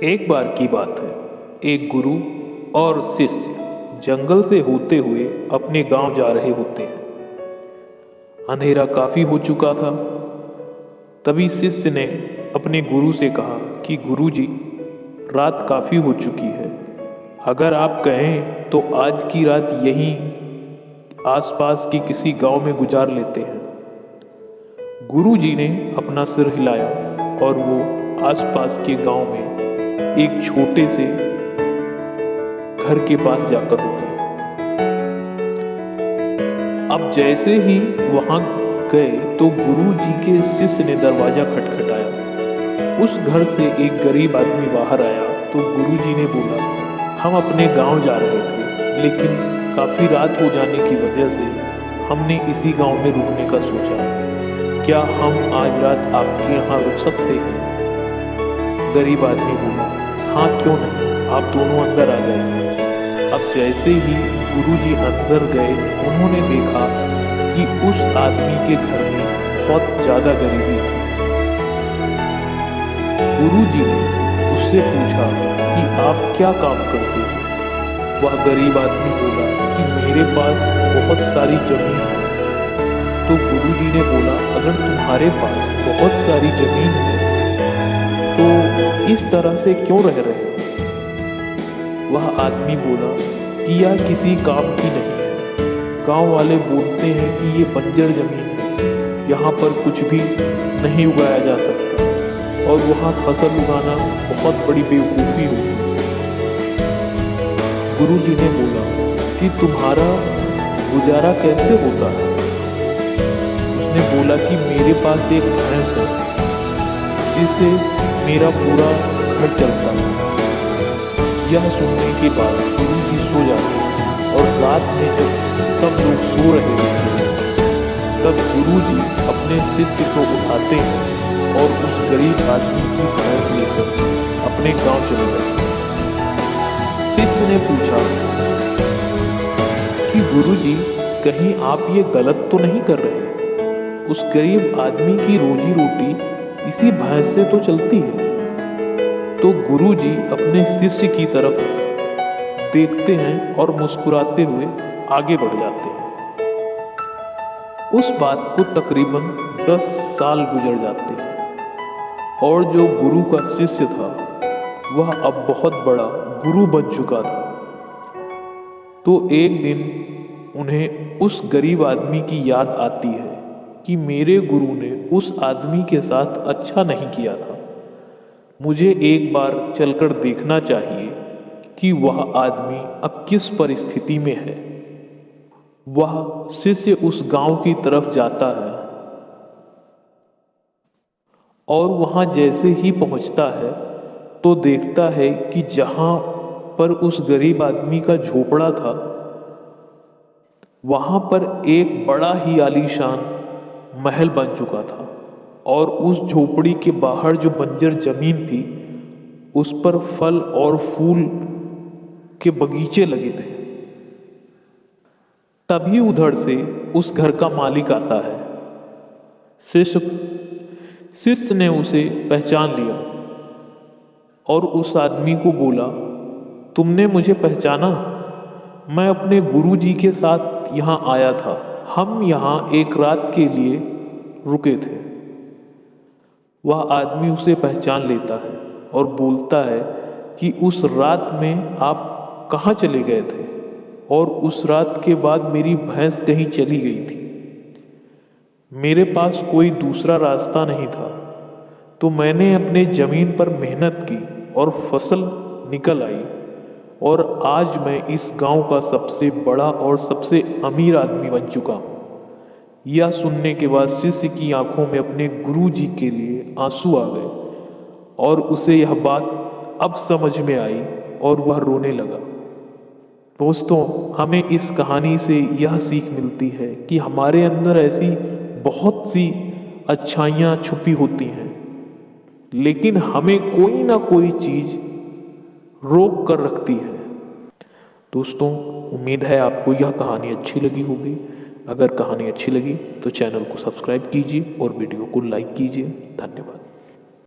एक बार की बात है। एक गुरु और शिष्य जंगल से होते हुए अपने गांव जा रहे होते हैं। अंधेरा काफी हो चुका था। तभी शिष्य ने अपने गुरु से कहा कि गुरुजी, रात काफी हो चुकी है। अगर आप कहें तो आज की रात यहीं आसपास के किसी गांव में गुजार लेते हैं। गुरुजी ने अपना सिर हिलाया और वो आसपास के गांव में एक छोटे से घर के पास जाकर रुके। अब जैसे ही वहां गए तो गुरुजी के शिष्य ने दरवाजा खटखटाया। उस घर से एक गरीब आदमी बाहर आया तो गुरुजी ने बोला, हम अपने गांव जा रहे थे, लेकिन काफी रात हो जाने की वजह से हमने इसी गांव में रुकने का सोचा। क्या हम आज रात आपके यहाँ रुक सकते हैं? गरीब आदमी बोला, हाँ क्यों नहीं, आप दोनों अंदर आ जाइए। अब जैसे ही गुरुजी अंदर गए उन्होंने देखा कि उस आदमी के घर में बहुत ज्यादा गरीबी थी। गुरुजी ने उससे पूछा कि आप क्या काम करते हैं? वह गरीब आदमी बोला कि मेरे पास बहुत सारी जमीन है। तो गुरुजी ने बोला, अगर तुम्हारे पास बहुत सारी जमीन है तो इस तरह से क्यों रह रहे हो? वह आदमी बोला कि यह किसी काम की नहीं है। गांव वाले बोलते हैं कि ये बंजर जमीन है, यहाँ पर कुछ भी नहीं उगाया जा सकता और वहाँ फसल उगाना बहुत बड़ी बेवकूफ़ी होगी। गुरुजी ने बोला कि तुम्हारा गुजारा कैसे होता है? उसने बोला कि मेरे पास एक भैंस है जिससे मेरा पूरा घर चलता है। यह सुनने के बाद गुरुजी सो जाते और रात में जब सब लोग सो रहे होते हैं तब गुरुजी अपने शिष्य को उठाते हैं और उस गरीब आदमी की भैंस लेकर अपने गांव चले गए। शिष्य ने पूछा कि गुरुजी, कहीं आप ये गलत तो नहीं कर रहे? उस गरीब आदमी की रोजी रोटी इसी भैंस से तो चलती है। तो गुरुजी अपने शिष्य की तरफ देखते हैं और मुस्कुराते हुए आगे बढ़ जाते हैं। उस बात को तकरीबन 10 साल गुजर जाते हैं और जो गुरु का शिष्य था वह अब बहुत बड़ा गुरु बन चुका था। तो एक दिन उन्हें उस गरीब आदमी की याद आती है कि मेरे गुरु ने उस आदमी के साथ अच्छा नहीं किया था। मुझे एक बार चलकर देखना चाहिए कि वह आदमी अब किस परिस्थिति में है। वह शिष्य उस गांव की तरफ जाता है और वहां जैसे ही पहुंचता है तो देखता है कि जहां पर उस गरीब आदमी का झोपड़ा था वहां पर एक बड़ा ही आलीशान महल बन चुका था और उस झोपड़ी के बाहर जो बंजर जमीन थी उस पर फल और फूल के बगीचे लगे थे। तभी उधर से उस घर का मालिक आता है। शिष्य ने उसे पहचान लिया और उस आदमी को बोला, तुमने मुझे पहचाना? मैं अपने गुरुजी के साथ यहाँ आया था। हम यहाँ एक रात के लिए रुके थे। वह आदमी उसे पहचान लेता है और बोलता है कि उस रात में आप कहाँ चले गए थे? और उस रात के बाद मेरी भैंस कहीं चली गई थी। मेरे पास कोई दूसरा रास्ता नहीं था, तो मैंने अपने जमीन पर मेहनत की और फसल निकल आई और आज मैं इस गांव का सबसे बड़ा और सबसे अमीर आदमी बन चुका हूँ। यह सुनने के बाद शिष्य की आंखों में अपने गुरुजी के लिए आंसू आ गए और उसे यह बात अब समझ में आई और वह रोने लगा। दोस्तों, हमें इस कहानी से यह सीख मिलती है कि हमारे अंदर ऐसी बहुत सी अच्छाइयाँ छुपी होती हैं, लेकिन हमें कोई ना कोई चीज रोक कर रखती है। दोस्तों, उम्मीद है आपको यह कहानी अच्छी लगी होगी। अगर कहानी अच्छी लगी तो चैनल को सब्सक्राइब कीजिए और वीडियो को लाइक कीजिए। धन्यवाद।